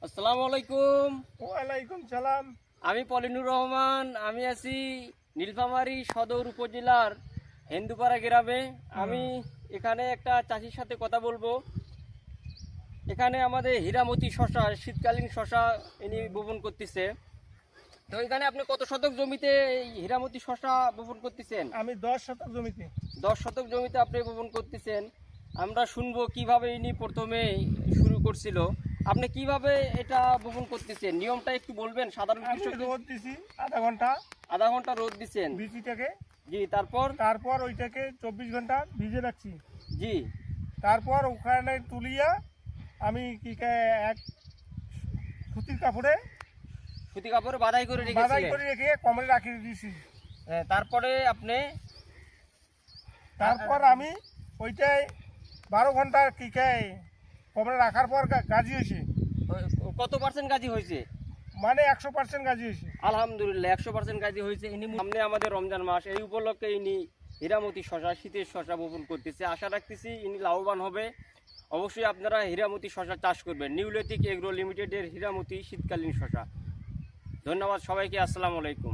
আসসালামু আলাইকুম। ওয়ালাইকুম সালাম। আমি পলিনুর রহমান। আমি আছি নীলফামারী সদর উপজেলার হেন্দুপাড়া গ্রামে। আমি এখানে একটা চাষির সাথে কথা বলবো। এখানে আমাদের হীরামতি শশা, শীতকালীন শশা ইনি বপন করতেছে। তো এখানে আপনি কত শতক জমিতে এই হীরামতি শশা বপন করতেছেন? আমি 10 শতক জমিতে। 10 শতক জমিতে আপনি বপন করতেছেন। আমরা শুনবো কিভাবে ইনি প্রথমে শুরু করছিল। আপনি কিভাবে এটা বপন করতেছেন, নিয়মটা একটু বলবেন সাধারণ আমি কৃষক? রোদ দিছি আধা ঘন্টা আধা ঘন্টা রোদ দিচ্ছেন? বীজটাকে, জি। তারপর ওইটাকে 24 ঘন্টা ভিজে রাখছি। জি। তারপর ওখানে তুলিয়া আমি এক সুতির কাপড়ে সুতি কাপড়ে বাধাই করে বাঁধাই রেখেছিলেন? করে রেখে কমরে রাখি দিয়েছি। হ্যাঁ, তারপরে আপনি তারপর আমি ওইটাই 12 ঘন্টা কমরে রাখার পর গাজি হয়েছে, কত পার্সেন্ট গাজী হয়েছে? মানে 100% গাজি হয়েছে। আলহামদুলিল্লাহ, 100% গাজী হয়েছে। সামনে আমাদের রমজান মাস, এই উপলক্ষে ইনি হীরামতি শশা, শীতের শশা বপন করতেছে। আশা রাখতেছি ইনি লাভবান হবে। অবশ্যই আপনারা হীরামতি শশা চাষ করবেন। নিউলিথিক এগ্রো লিমিটেডের হীরামতি শীতকালীন শশা। ধন্যবাদ সবাইকে। আসসালামু আলাইকুম।